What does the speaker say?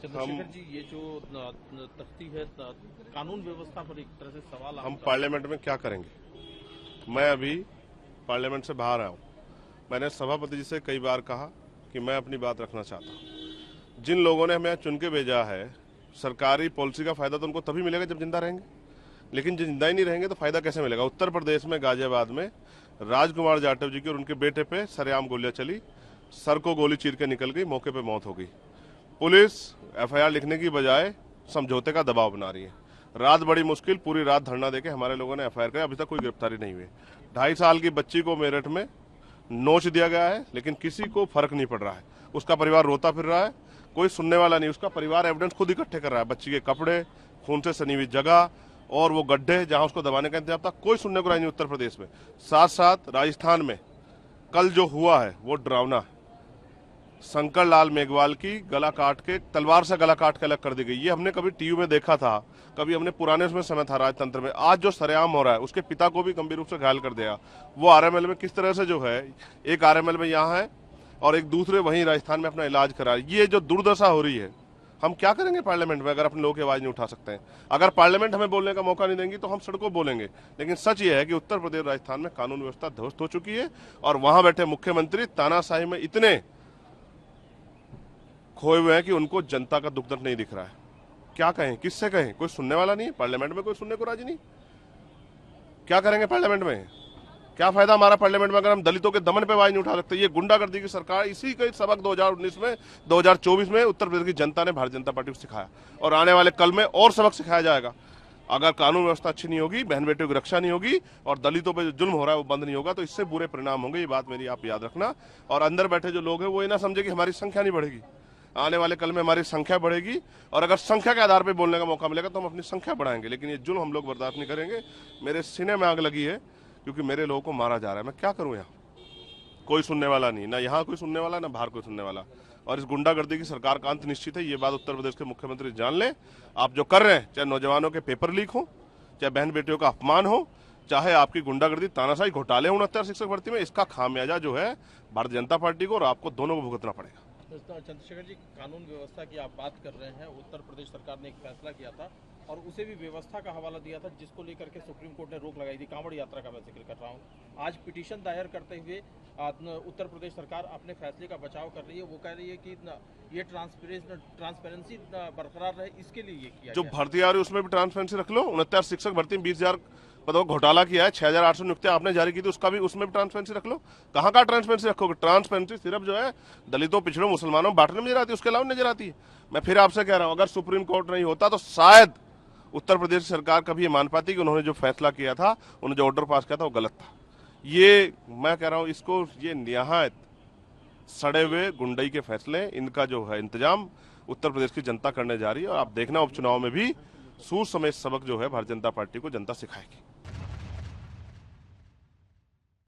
चंद्रशेखर जी, ये जो तख्ती है कानून व्यवस्था पर एक तरह से सवाल हम पार्लियामेंट में क्या करेंगे? मैं अभी पार्लियामेंट से बाहर आया हूं। मैंने सभापति जी से कई बार कहा कि मैं अपनी बात रखना चाहता हूं। जिन लोगों ने हमें यहाँ चुन के भेजा है, सरकारी पॉलिसी का फायदा तो उनको तभी मिलेगा जब जिंदा रहेंगे, लेकिन जिंदा ही नहीं रहेंगे तो फायदा कैसे मिलेगा? उत्तर प्रदेश में गाजियाबाद में राजकुमार जाटव जी की और उनके बेटे पे सरेआम गोलियां चली, सर को गोली चीर के निकल गई, मौके पे मौत हो गई। पुलिस एफआईआर लिखने की बजाय समझौते का दबाव बना रही है। रात बड़ी मुश्किल, पूरी रात धरना देके हमारे लोगों ने एफआईआर किया, अभी तक कोई गिरफ्तारी नहीं हुई। 2.5 साल की बच्ची को मेरठ में नोच दिया गया है, लेकिन किसी को फर्क नहीं पड़ रहा है। उसका परिवार रोता फिर रहा है, कोई सुनने वाला नहीं। उसका परिवार एविडेंस खुद इकट्ठे कर रहा है, बच्ची के कपड़े, खून से सनी हुई जगह और वो गड्ढे जहां उसको दबाने का इंतजाम था, कोई सुनने को नहीं उत्तर प्रदेश में। साथ साथ राजस्थान में कल जो हुआ है वो डरावना है। शंकर लाल मेघवाल की गला काट के, तलवार से गला काट के अलग कर दी गई। ये हमने कभी टीवी में देखा था, कभी हमने पुराने उसमें समय था राजतंत्र में। आज जो सरेआम हो रहा है, उसके पिता को भी गंभीर रूप से घायल कर दिया। वो आरएमएल में किस तरह से जो है, एक आरएमएल में यहाँ है और एक दूसरे वहीं राजस्थान में अपना इलाज करा रही है। ये जो दुर्दशा हो रही है, हम क्या करेंगे पार्लियामेंट में अगर अपने लोगों की आवाज नहीं उठा सकते हैं? अगर पार्लियामेंट हमें बोलने का मौका नहीं देंगी तो हम सड़कों बोलेंगे। लेकिन सच ये है कि उत्तर प्रदेश राजस्थान में कानून व्यवस्था ध्वस्त हो चुकी है और वहां बैठे मुख्यमंत्री तानाशाही में इतने खोए हुए हैं कि उनको जनता का दुख दर्द नहीं दिख रहा है। क्या कहें, किससे कहें? कोई सुनने वाला नहीं है पार्लियामेंट में, कोई सुनने को राजी नहीं। क्या करेंगे पार्लियामेंट में? क्या फायदा हमारा पार्लियामेंट में अगर हम दलितों के दमन पे आवाज नहीं उठा सकते? ये गुंडागर्दी की सरकार, इसी का सबक 2019 में 2024 में उत्तर प्रदेश की जनता ने भारतीय जनता पार्टी को सिखाया और आने वाले कल में और सबक सिखाया जाएगा। अगर कानून व्यवस्था अच्छी नहीं होगी, बहन बेटियों की रक्षा नहीं होगी और दलितों पे जो जुल्म हो रहा है वो बंद नहीं होगा, तो इससे बुरे परिणाम होंगे। ये बात मेरी आप याद रखना। और अंदर बैठे जो लोग हैं वो ये ना समझे कि हमारी संख्या नहीं बढ़ेगी। आने वाले कल में हमारी संख्या बढ़ेगी और अगर संख्या के आधार पर बोलने का मौका मिलेगा तो हम अपनी संख्या बढ़ाएंगे, लेकिन ये जुल्म हम लोग बर्दाश्त नहीं करेंगे। मेरे सीने में आग लगी है क्योंकि मेरे लोगों को मारा जा रहा है। मैं क्या करूं? यहाँ कोई सुनने वाला नहीं, ना यहाँ कोई सुनने वाला, ना बाहर कोई सुनने वाला। और इस गुंडागर्दी की सरकार का अंत निश्चित है। ये बात उत्तर प्रदेश के मुख्यमंत्री जान ले। आप जो कर रहे हैं, चाहे नौजवानों के पेपर लीक हो, चाहे बहन बेटियों का अपमान हो, चाहे आपकी गुंडागर्दी, तानाशाही, घोटाले 69 शिक्षक भर्ती में, इसका खामियाजा जो है भारतीय जनता पार्टी को और आपको दोनों को भुगतना पड़ेगा। चंद्रशेखर जी, कानून व्यवस्था की आप बात कर रहे हैं। उत्तर प्रदेश सरकार ने एक फैसला किया था और उसे भी व्यवस्था का हवाला दिया था, जिसको लेकर के सुप्रीम कोर्ट ने रोक लगाई थी। कांवड़ यात्रा का मैं जिक्र कर रहा हूं। आज पिटीशन दायर करते हुए उत्तर प्रदेश सरकार अपने फैसले का बचाव कर रही है। वो कह रही है कि ये ट्रांसपेरेंसी बरकरार रहे, इसके लिए ये किया जो भर्ती आ रही है उसमें भी ट्रांसपेरेंसी रख लो। 69 शिक्षक भर्ती में 20,000 पदों का घोटाला किया है, 6,800 नियुक्तियां आपने जारी की थी, उसका भी, उसमें भी ट्रांसपेरेंसी रख लो। कहाँ का ट्रांसपेरेंसी रखोगे? ट्रांसपेरेंसी सिर्फ जो है दलितों, पिछड़ों, मुसलमानों बांटने में नजर आती है, उसके अलावा नजर आती है। मैं फिर आपसे कह रहा हूं, अगर सुप्रीम कोर्ट नहीं होता तो शायद उत्तर प्रदेश सरकार कभी ये मान पाती कि उन्होंने जो फैसला किया था, उन्होंने जो ऑर्डर पास किया था वो गलत था। ये मैं कह रहा हूं, इसको ये निहायत सड़े हुए गुंडई के फैसले, इनका जो है इंतजाम उत्तर प्रदेश की जनता करने जा रही है और आप देखना उपचुनाव में भी सूर समेत सबक जो है भारतीय जनता पार्टी को जनता सिखाएगी।